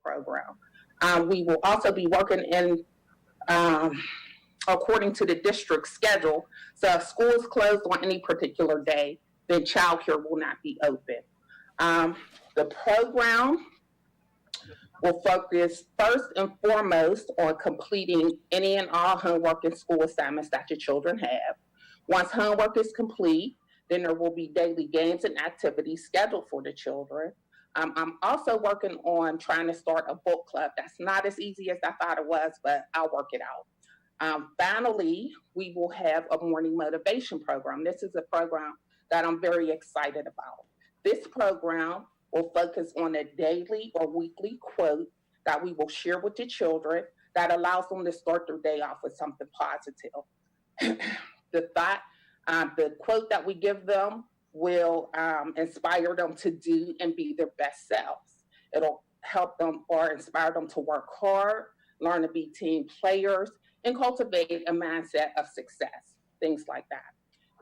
program. We will also be working in according to the district schedule. So if school is closed on any particular day, then childcare will not be open. Um, the program will focus first and foremost on completing any and all homework and school assignments that your children have. Once homework is complete, then there will be daily games and activities scheduled for the children. I'm also working on trying to start a book club. That's not as easy as I thought it was, but I'll work it out. Finally, we will have a morning motivation program. This is a program that I'm very excited about. This program will focus on a daily or weekly quote that we will share with the children that allows them to start their day off with something positive. the thought, the quote that we give them will inspire them to do and be their best selves. It'll help them or inspire them to work hard, learn to be team players, and cultivate a mindset of success, things like that.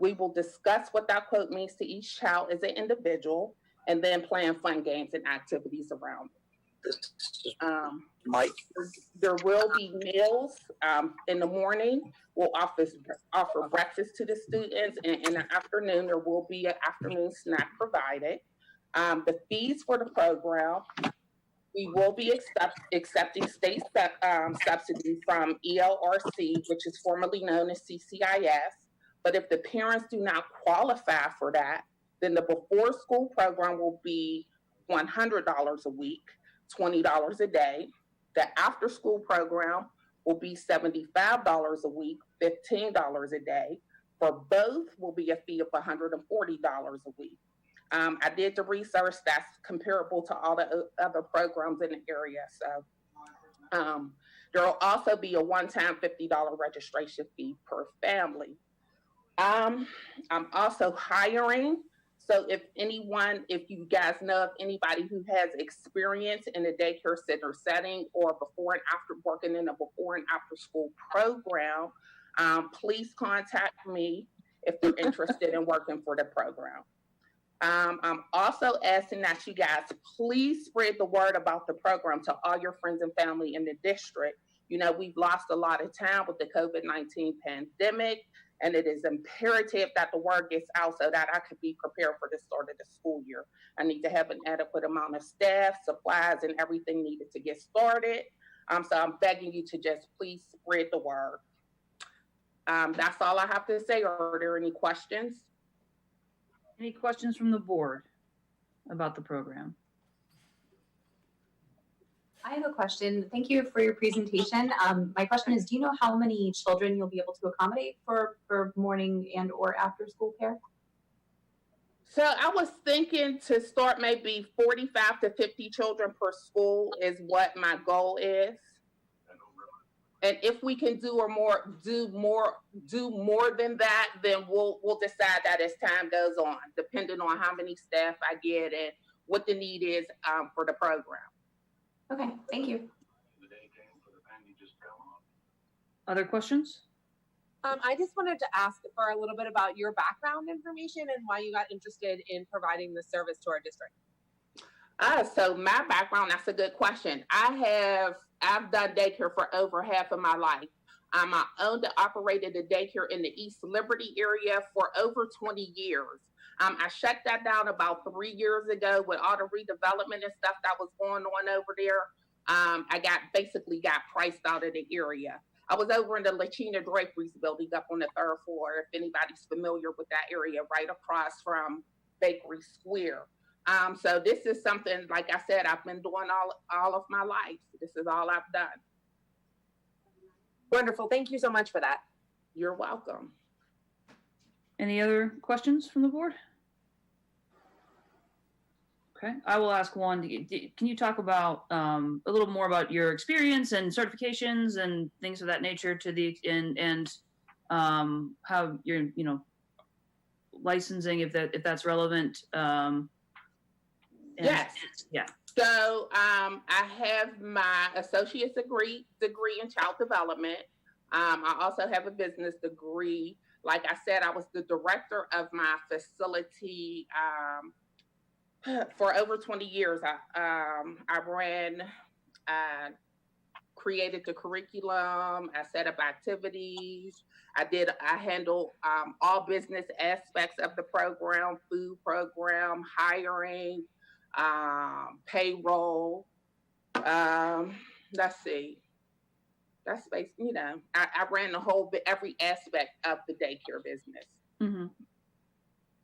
We will discuss what that quote means to each child as an individual and then plan fun games and activities around it. Mike. There will be meals in the morning. We'll offer breakfast to the students, and in the afternoon, there will be an afternoon snack provided. The fees for the program, we will be accepting state subsidy from ELRC, which is formerly known as CCIS. But if the parents do not qualify for that, then the before school program will be $100 a week, $20 a day. The after school program will be $75 a week, $15 a day. For both will be a fee of $140 a week. I did the research that's comparable to all the other programs in the area. So there will also be a one-time $50 registration fee per family. I'm also hiring. So if you guys know of anybody who has experience in a daycare center setting or before and after working in a before and after school program, please contact me if you're interested in working for the program. I'm also asking that you guys please spread the word about the program to all your friends and family in the district. You know, we've lost a lot of time with the COVID-19 pandemic, and it is imperative that the word gets out so that I could be prepared for the start of the school year. I need to have an adequate amount of staff, supplies, and everything needed to get started. So I'm begging you to just please spread the word. That's all I have to say. Are there any questions? Any questions from the board about the program? I have a question. Thank you for your presentation. My question is, do you know how many children you'll be able to accommodate for morning and or after school care? So I was thinking to start maybe 45 to 50 children per school is what my goal is. And if we can do more than that, then we'll decide that as time goes on, depending on how many staff I get and what the need is for the program. Okay, thank you. Other questions? I just wanted to ask for a little bit about your background information and why you got interested in providing this service to our district. So my background, that's a good question. I've done daycare for over half of my life. I owned and operated a daycare in the East Liberty area for over 20 years. I shut that down about 3 years ago with all the redevelopment and stuff that was going on over there. I basically got priced out of the area. I was over in the Lachina Draperies building up on the 3rd floor, if anybody's familiar with that area, right across from Bakery Square. So this is something, like I said, I've been doing all of my life. This is all I've done. Wonderful. Thank you so much for that. You're welcome. Any other questions from the board? Okay, I will ask one. Can you talk about a little more about your experience and certifications and things of that nature and how you're, licensing, if that's relevant? Yes. Yeah. So I have my associate's degree in child development. I also have a business degree. Like I said, I was the director of my facility for over 20 years. I ran I created the curriculum. I set up activities. I handle all business aspects of the program, food program, hiring, payroll. Let's see. That's basically, I ran the whole bit, every aspect of the daycare business. Mm-hmm.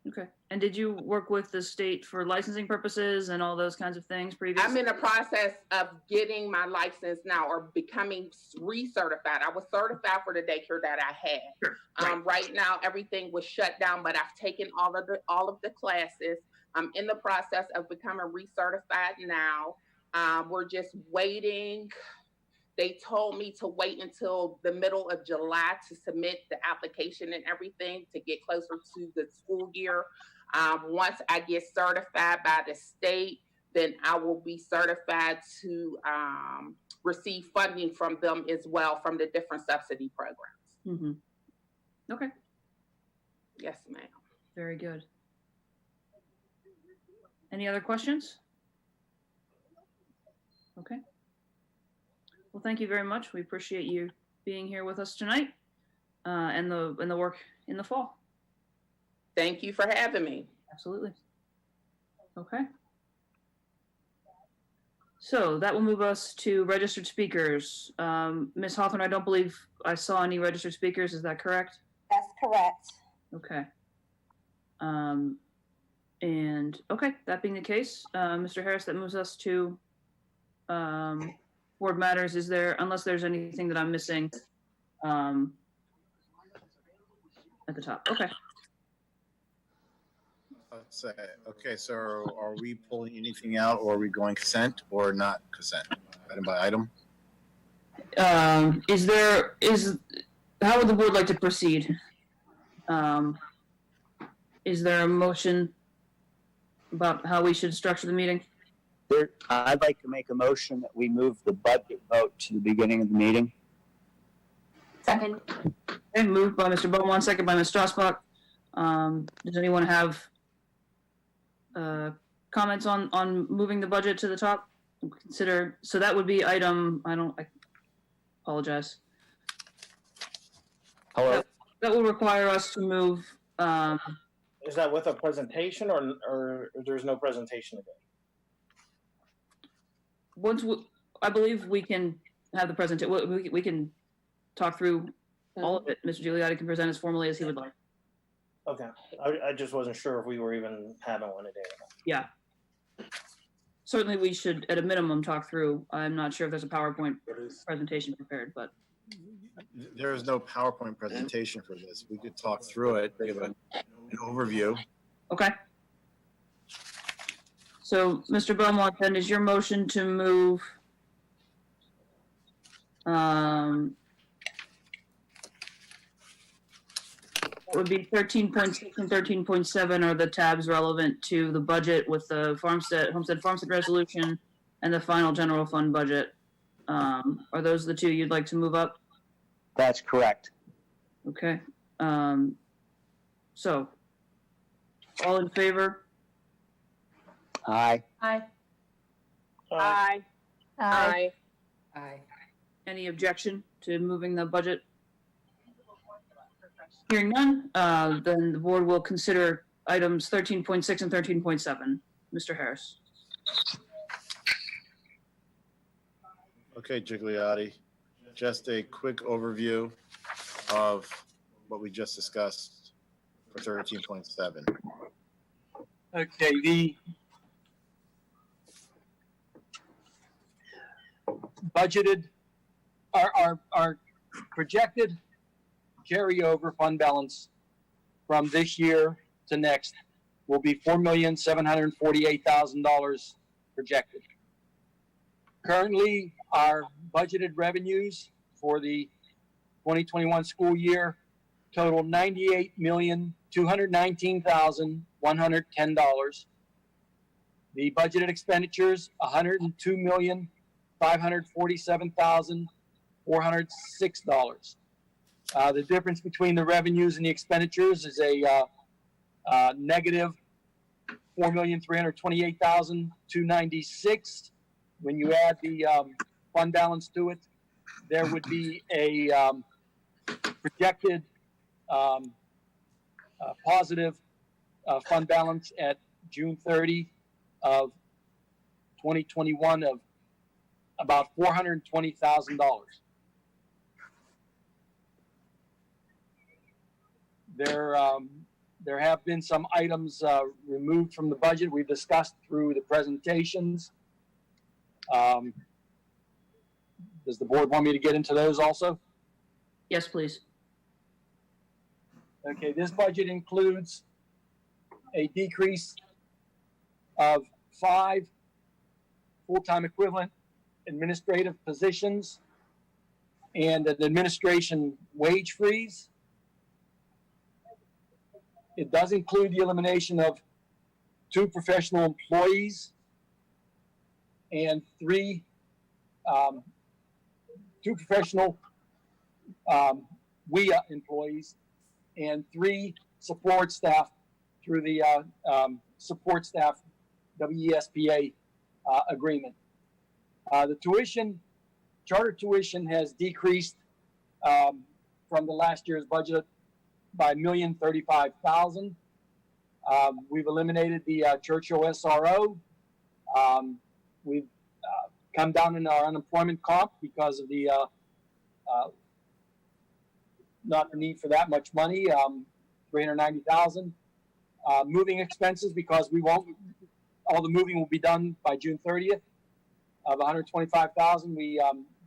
Okay. And did you work with the state for licensing purposes and all those kinds of things previously? I'm in the process of getting my license now, or becoming recertified. I was certified for the daycare that I had. Sure. Right now, everything was shut down, but I've taken all of the classes. I'm in the process of becoming recertified now. We're just waiting. They told me to wait until the middle of July to submit the application and everything to get closer to the school year. Once I get certified by the state, then I will be certified to receive funding from them as well, from the different subsidy programs. Mm-hmm. Okay. Yes, ma'am. Very good. Any other questions? Okay. Well, thank you very much. We appreciate you being here with us tonight, and the work in the fall. Thank you for having me. Absolutely. Okay. So that will move us to registered speakers. Ms. Hawthorne, I don't believe I saw any registered speakers. Is that correct? That's correct. Okay. And okay, that being the case, Mr. Harris, that moves us to board matters. Is there, unless there's anything that I'm missing at the top? Okay. Okay, so are we pulling anything out, or are we going consent or not consent, item by item? How would the board like to proceed? Is there a motion about how we should structure the meeting? I'd like to make a motion that we move the budget vote to the beginning of the meeting. Second. Okay, moved by Mr. Beaumont, second by Ms. Strasbach. Does anyone have comments on moving the budget to the top? So that would be item, I apologize. Hello? That will require us to move, Is that with a presentation, or there's no presentation today? I believe we can have the presentation. We can talk through all of it. Mr. Gigliotti can present as formally as he would like. Okay, I just wasn't sure if we were even having one today. Yeah. Certainly we should, at a minimum, talk through. I'm not sure if there's a PowerPoint presentation prepared, but. There is no PowerPoint presentation for this. We could talk through it, give an overview. Okay. So, Mr. Beaumont, then is your motion to move what would be 13.6 and 13.7 are the tabs relevant to the budget with the homestead farmstead resolution and the final general fund budget. Are those the two you'd like to move up? That's correct. Okay. So, all in favor? Aye. Aye. Aye. Aye. Aye. Any objection to moving the budget? Hearing none, then the board will consider items 13.6 and 13.7. Mr. Harris. Okay, Gigliotti, just a quick overview of what we just discussed for 13.7. Okay, the budgeted, our projected carryover fund balance from this year to next will be $4,748,000 projected. Currently, our budgeted revenues for the 2021 school year total $98,219,110. The budgeted expenditures $102,547,406. The difference between the revenues and the expenditures is a negative $4,328,296, when you add the fund balance to it, there would be a projected positive fund balance at June 30 of 2021 of about $420,000. There have been some items removed from the budget we've discussed through the presentations. Does the board want me to get into those also? Yes, please. Okay, this budget includes a decrease of 5 full-time equivalent administrative positions and an administration wage freeze. It does include the elimination of 2 professional employees and 2 professional WIA employees and 3 support staff through the support staff WESPA agreement. The tuition, charter tuition has decreased from the last year's budget by $1,035,000. We've eliminated the Churchill SRO. We've come down in our unemployment comp because of the not the need for that much money, $390,000. Moving expenses, because we won't, all the moving will be done by June 30th of $125,000. We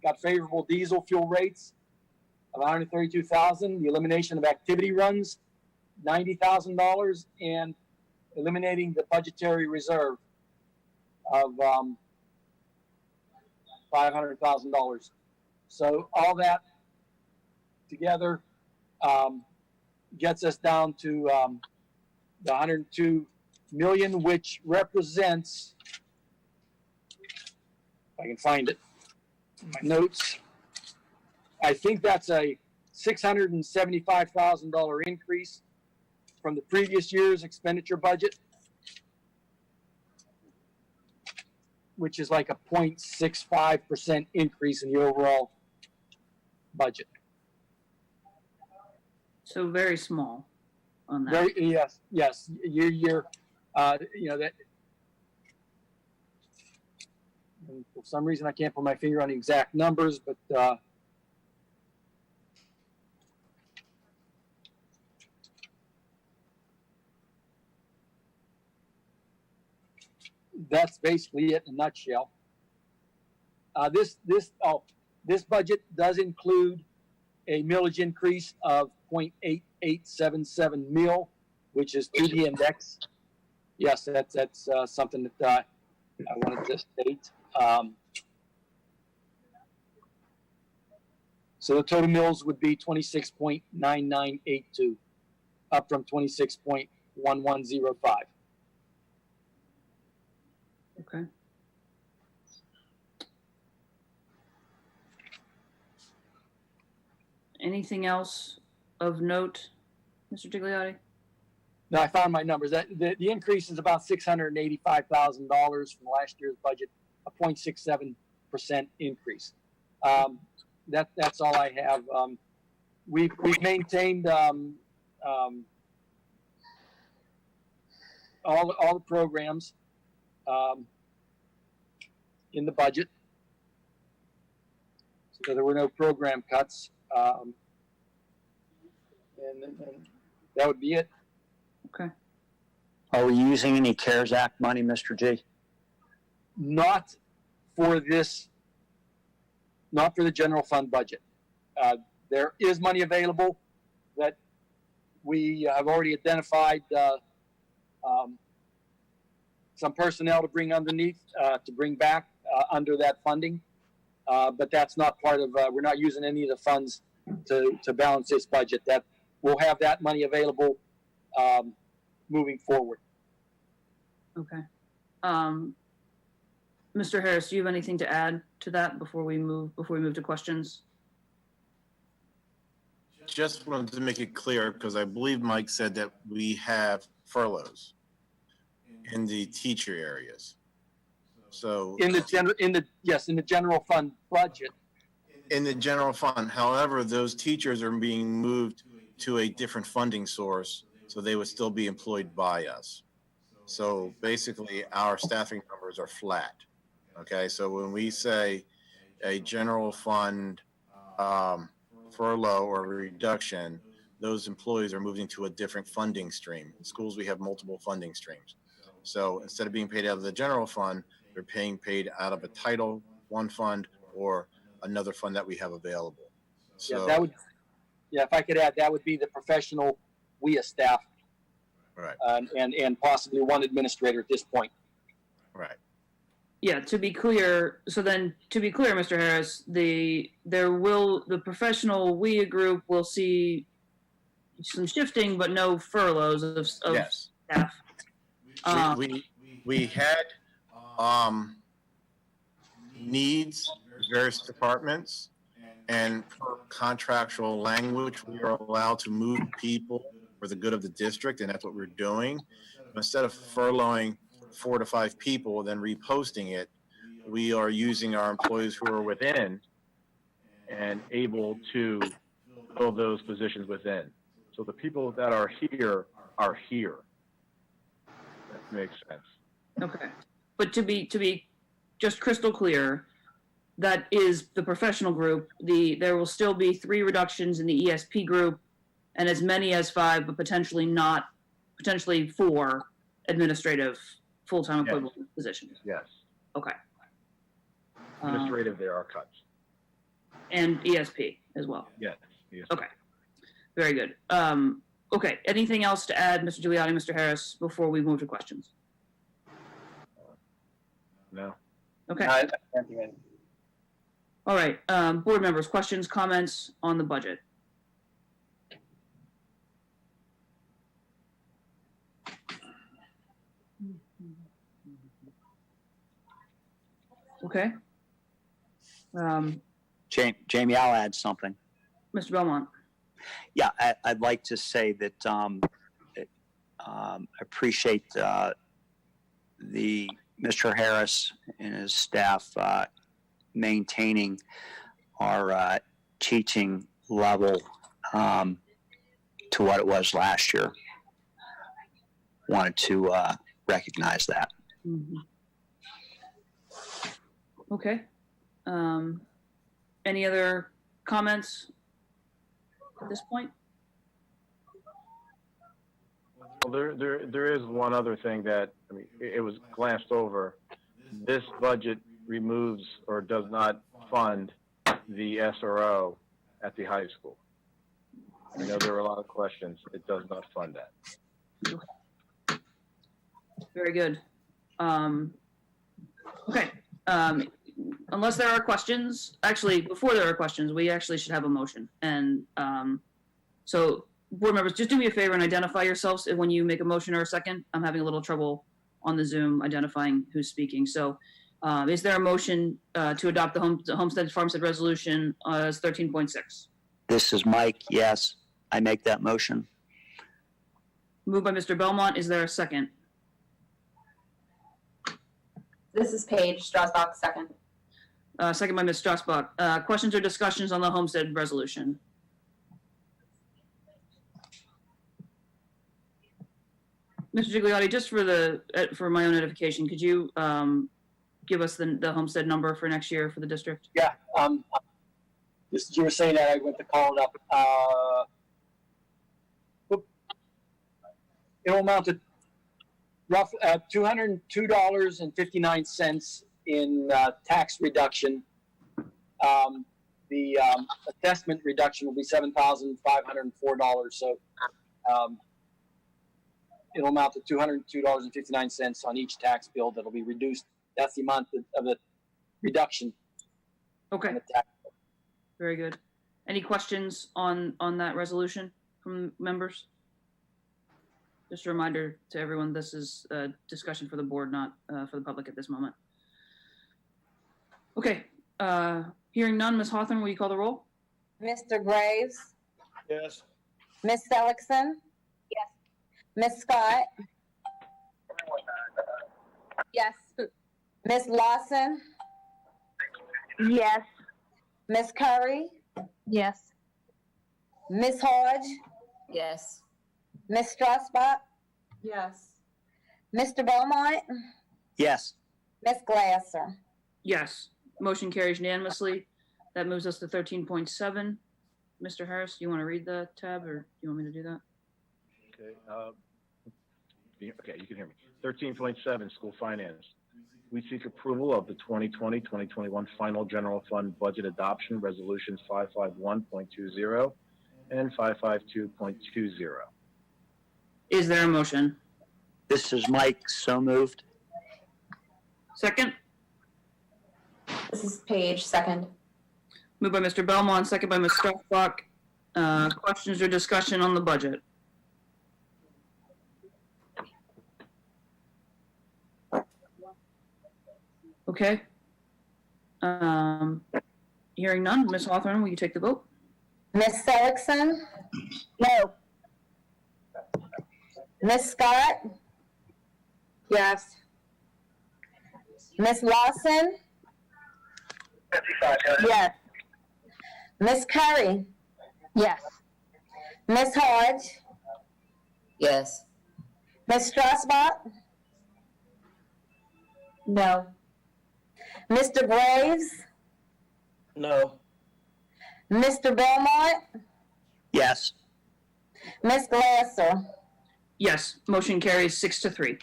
got favorable diesel fuel rates of $132,000. The elimination of activity runs, $90,000, and eliminating the budgetary reserve of $500,000. So all that together gets us down to the 102 million, which represents, if I can find it in my notes, I think that's a $675,000 increase from the previous year's expenditure budget, which is like a 0.65% increase in the overall budget. So very small on that. Very, yes. You're you know that. And for some reason, I can't put my finger on the exact numbers, but that's basically it in a nutshell. This budget does include a millage increase of 0.8877 mil, which is to the index. Yes, that's something that I wanted to state. So the total mills would be 26.9982, up from 26.1105. Okay. Anything else of note, Mr. Gigliotti? No, I found my numbers. That the increase is about $685,000 from last year's budget, a 0.67% increase. That's all I have. We've maintained all the programs in the budget, so there were no program cuts, and that would be it. Okay. Are we using any CARES Act money, Mr. G? Not for this, not for the general fund budget. There is money available that we have already identified some personnel to bring underneath, to bring back under that funding. But that's not part of, we're not using any of the funds to balance this budget. That we'll have that money available moving forward. Okay. Mr. Harris, do you have anything to add to that before we move to questions? Just wanted to make it clear, because I believe Mike said that we have furloughs in the teacher areas. So In the general fund budget. in the general fund, however, those teachers are being moved to a different funding source, so they would still be employed by us. So basically, our staffing numbers are flat. Okay, so when we say a general fund furlough or reduction, those employees are moving to a different funding stream. In schools, we have multiple funding streams. So instead of being paid out of the general fund, they're paid out of a Title I fund or another fund that we have available. So If I could add, that would be the professional WIA staff, right, and possibly one administrator at this point. right. Yeah, to be clear, Mr. Harris, the professional WIA group will see some shifting, but no furloughs of Yes. staff. We had needs in various departments, and per contractual language, we are allowed to move people for the good of the district, and that's what we're doing. Instead of furloughing 4 to 5 people, then reposting it, we are using our employees who are within and able to fill those positions within. So the people that are here are here. That makes sense. Okay, but to be just crystal clear, that is the professional group. There will still be 3 reductions in the ESP group, and as many as 5, but potentially 4 administrative full-time equivalent positions. Yes. Okay. Administrative, there are cuts. And ESP as well. Yes. Yes. Okay. Very good. Okay. Anything else to add, Mr. Gigliotti, Mr. Harris, before we move to questions? No. Okay. All right. Board members, questions, comments on the budget? Okay. Jamie, I'll add something. Mr. Belmont. Yeah, I'd like to say that I appreciate the Mr. Harris and his staff maintaining our teaching level to what it was last year. Wanted to recognize that. Mm-hmm. Okay. Any other comments at this point? Well, there is one other thing that, I mean, it was glanced over. This budget removes or does not fund the SRO at the high school. I know there were a lot of questions. It does not fund that. Very good. Okay. Unless there are questions, actually, before there are questions, we actually should have a motion. And so, board members, just do me a favor and identify yourselves when you make a motion or a second. I'm having a little trouble on the Zoom identifying who's speaking. So, is there a motion to adopt the Homestead Farmstead Resolution as 13.6? This is Mike. Yes, I make that motion. Moved by Mr. Belmont. Is there a second? This is Paige Strasbach, second. Second by Ms. Strasbach. Questions or discussions on the Homestead Resolution? Mr. Gigliotti, just for my own edification, could you give us the Homestead number for next year for the district? Yeah. Just as you were saying that, I went to call it up. It'll amount to roughly $202.59 in tax reduction. The assessment reduction will be $7,504. So it'll amount to $202.59 on each tax bill that'll be reduced. That's the amount of the reduction. Okay. In the tax bill. Very good. Any questions on that resolution from members? Just a reminder to everyone, this is a discussion for the board, not for the public at this moment. Okay. Hearing none, Ms. Hawthorne, will you call the roll? Mr. Graves, Yes. Ms. Seligson? Yes. Ms. Scott, Yes. Ms. Lawson, Yes. Ms. Curry, Yes. Ms. Hodge, Yes. Ms. Strasbach, Yes. Mr. Beaumont, Yes. Ms. Glasser. Yes, motion carries unanimously. That moves us to 13.7. Mr. Harris, do you want to read the tab, or do you want me to do that? Okay, you can hear me. 13.7, school finance. We seek approval of the 2020-2021 final general fund budget adoption resolutions 551.20 and 552.20. Is there a motion? This is Mike. So moved. Second? This is Paige, second. Moved by Mr. Belmont, second by Ms. Strasbach. Questions or discussion on the budget? Okay. Hearing none, Ms. Hawthorne, will you take the vote? Ms. Seligson? No. Ms. Scott? Yes. Ms. Lawson? Yes. Ms. Curry? Yes. Ms. Hodge? Yes. Ms. Strasbach? No. Mr. Graves? No. Mr. Belmont? Yes. Ms. Glasser? Yes, motion carries 6-3.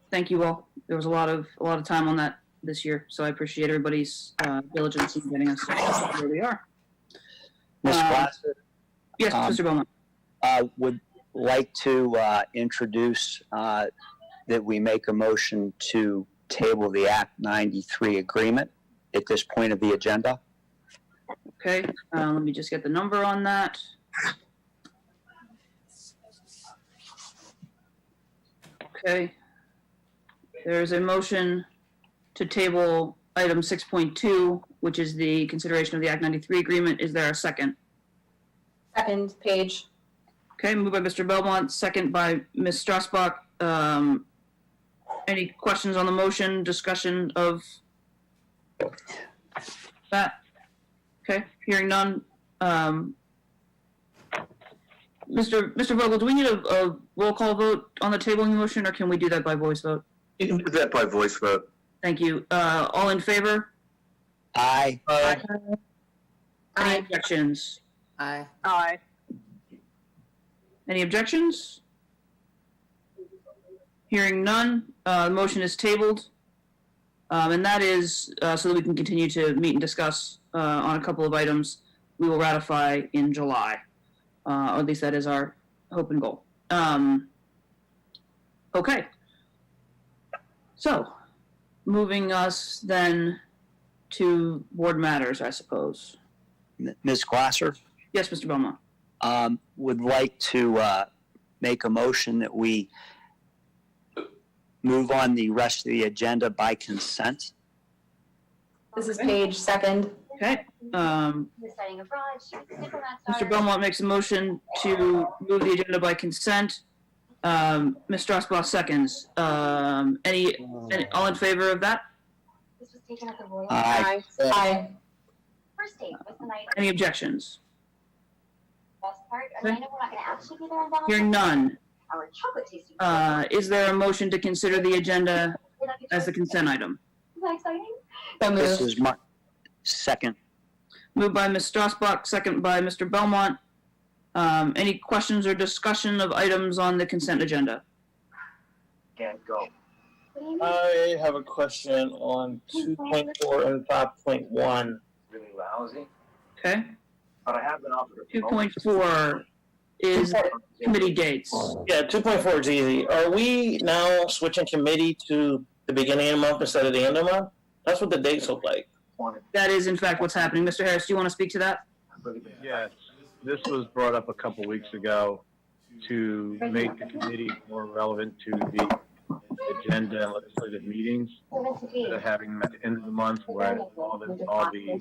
Thank you all. There was a lot of time on that this year, so I appreciate everybody's diligence in getting us where we are. Ms. Glasser, Yes, Mr. Belmont. would like to introduce that we make a motion to table the Act 93 agreement at this point of the agenda. Okay, let me just get the number on that. Okay. There is a motion to table item 6.2, which is the consideration of the Act 93 agreement. Is there a second? Second, Paige. Okay, moved by Mr. Belmont, second by Ms. Strasbach. Any questions on the motion, discussion of that? Okay, hearing none. Mr. Vogel, do we need a roll call vote on the tabling motion, or can we do that by voice vote? You can do that by voice vote. Thank you. All in favor? Aye. Any objections? Aye. Aye. Any objections? Hearing none, the motion is tabled. And that is so that we can continue to meet and discuss on a couple of items we will ratify in July. Or at least that is our hope and goal. Okay. So, moving us then to board matters, I suppose. Ms. Glasser? Yes, Mr. Belmont. Would like to make a motion that we move on the rest of the agenda by consent. This is Paige, second. Okay. Mr. Belmont makes a motion to move the agenda by consent. Ms. Strasbach seconds. Any all in favor of that? Aye. Aye. Any objections? Hearing none. Is there a motion to consider the agenda as a consent item? So This moved. is my second. Moved by Ms. Strasbach, second by Mr. Belmont. Any questions or discussion of items on the consent agenda? Can't go. I have a question on 2.4 and 5.1. Really lousy, Okay. but I have been offered a 2.4 is committee dates. Yeah, 2.4 is easy. Are we now switching committee to the beginning of the month instead of the end of the month? That's what the dates look like. That is, in fact, what's happening. Mr. Harris, do you want to speak to that? Yes, this was brought up a couple weeks ago to make the committee more relevant to the agenda and legislative meetings instead of having them at the end of the month where all the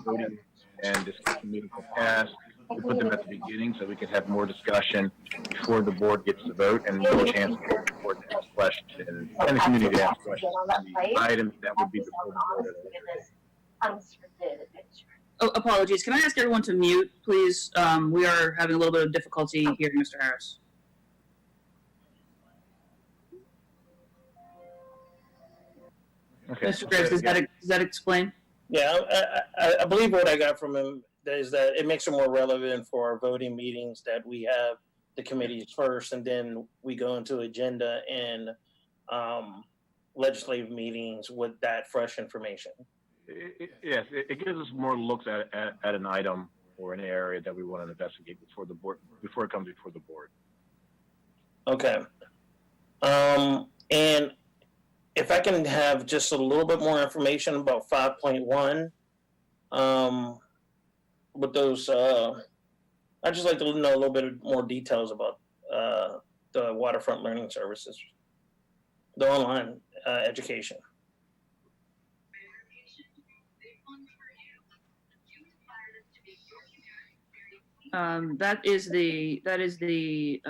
voting and discussion meetings are passed. We put them at the beginning so we could have more discussion before the board gets to vote and more chance for the board to ask questions and the community to ask questions on the items that would be before the board at a later date. Oh, apologies. Can I ask everyone to mute, please? We are having a little bit of difficulty hearing Mr. Harris. Okay. Mr. Graves, does that explain? Yeah, I believe what I got from him is that it makes it more relevant for our voting meetings that we have the committees first, and then we go into agenda and legislative meetings with that fresh information. Yes, it gives us more looks at an item or an area that we want to investigate before the board, before it comes before the board. Okay. And if I can have just a little bit more information about 5.1, with those, I'd just like to know a little bit more details about the waterfront learning services, the online education. That is the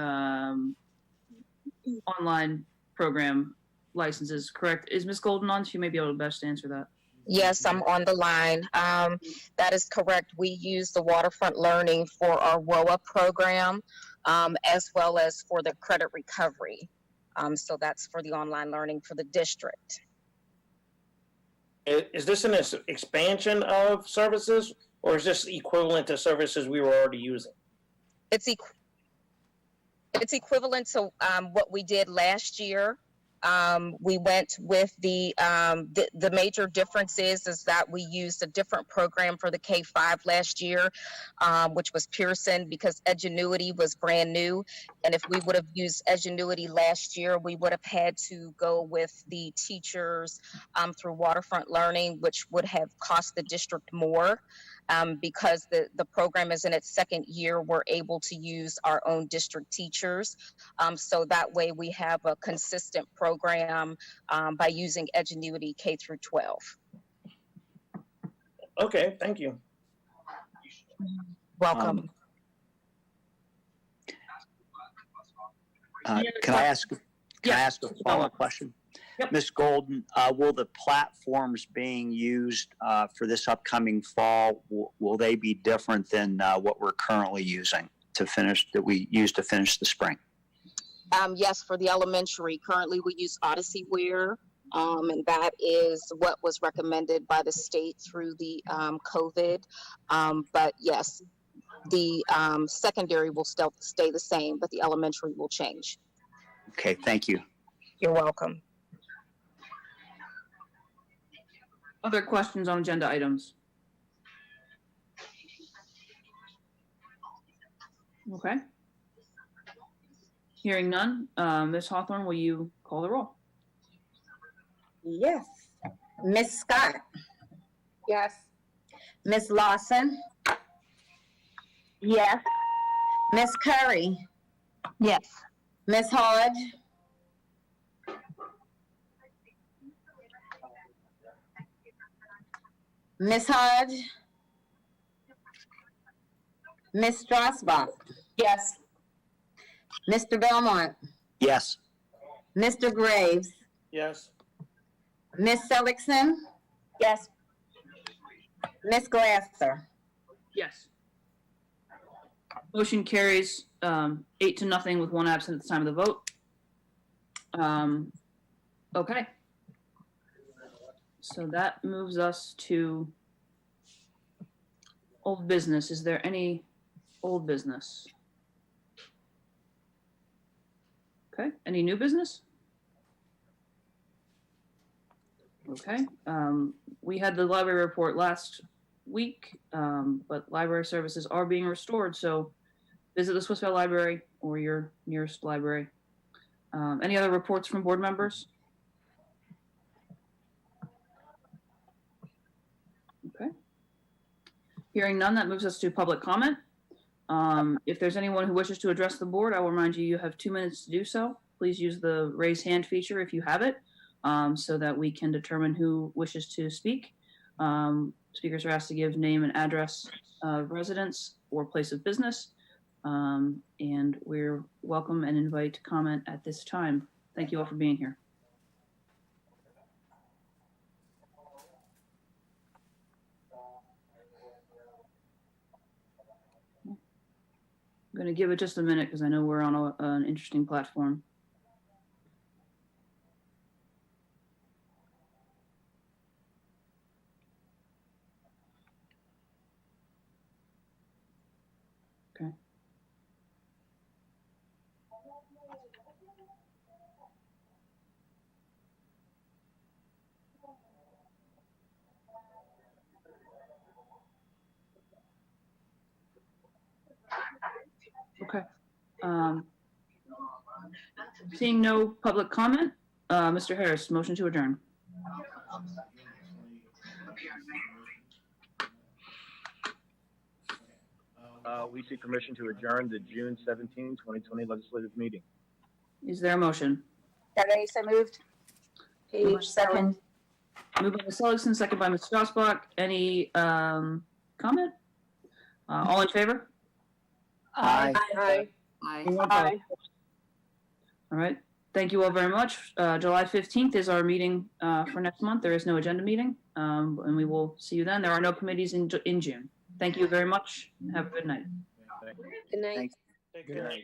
online program licenses, correct? Is Ms. Golden on? She may be able to best answer that. Yes, I'm on the line. That is correct. We use the Waterfront Learning for our WOA program, as well as for the credit recovery. So that's for the online learning for the district. Is this an expansion of services, or is this equivalent to services we were already using? It's equivalent to what we did last year. We went with the major difference is that we used a different program for the K-5 last year, which was Pearson, because Edgenuity was brand new. And if we would have used Edgenuity last year, we would have had to go with the teachers through Waterfront Learning, which would have cost the district more. Because the program is in its second year, we're able to use our own district teachers. So that way we have a consistent program by using Edgenuity K through 12. Okay, thank you. Welcome. Can I ask a follow-up question? Yep. Ms. Golden, will the platforms being used for this upcoming fall, will they be different than what we're currently using that we use to finish the spring? Yes, for the elementary, currently we use Odysseyware, and that is what was recommended by the state through the COVID. But yes, the secondary will still stay the same, but the elementary will change. Okay, thank you. You're welcome. Other questions on agenda items? Okay. Hearing none, Ms. Hawthorne, will you call the roll? Yes. Ms. Scott, Yes. Ms. Lawson, Yes. Ms. Curry, Yes. Ms. Hodge, Ms. Hodge, Ms. Strasbach, Yes. Mr. Belmont, Yes. Mr. Graves, Yes. Ms. Seligson, Yes. Ms. Glasser. Yes. Motion carries 8-0 with one absent at the time of the vote. Okay. So that moves us to old business. Is there any old business? Okay. Any new business? Okay. We had the library report last week, but library services are being restored. So visit the Swissvale Library or your nearest library. Any other reports from board members? Okay. Hearing none, that moves us to public comment. If there's anyone who wishes to address the board, I will remind you, you have 2 minutes to do so. Please use the raise hand feature if you have it, so that we can determine who wishes to speak. Speakers are asked to give name and address of residence or place of business. And we're welcome and invite comment at this time. Thank you all for being here. I'm going to give it just a minute because I know we're on an interesting platform. Okay. Okay. Seeing no public comment, Mr. Harris, motion to adjourn. We seek permission to adjourn the June 17, 2020 legislative meeting. Is there a motion? Survey so moved. Page second. Moved by Ms. Seligson, second by Ms. Strasbach. Any comment? All in favor? Aye. Aye. Aye. All right. Thank you all very much. July 15th is our meeting for next month. There is no agenda meeting, and we will see you then. There are no committees in June. Thank you very much. Have a good night. Good night. Good night.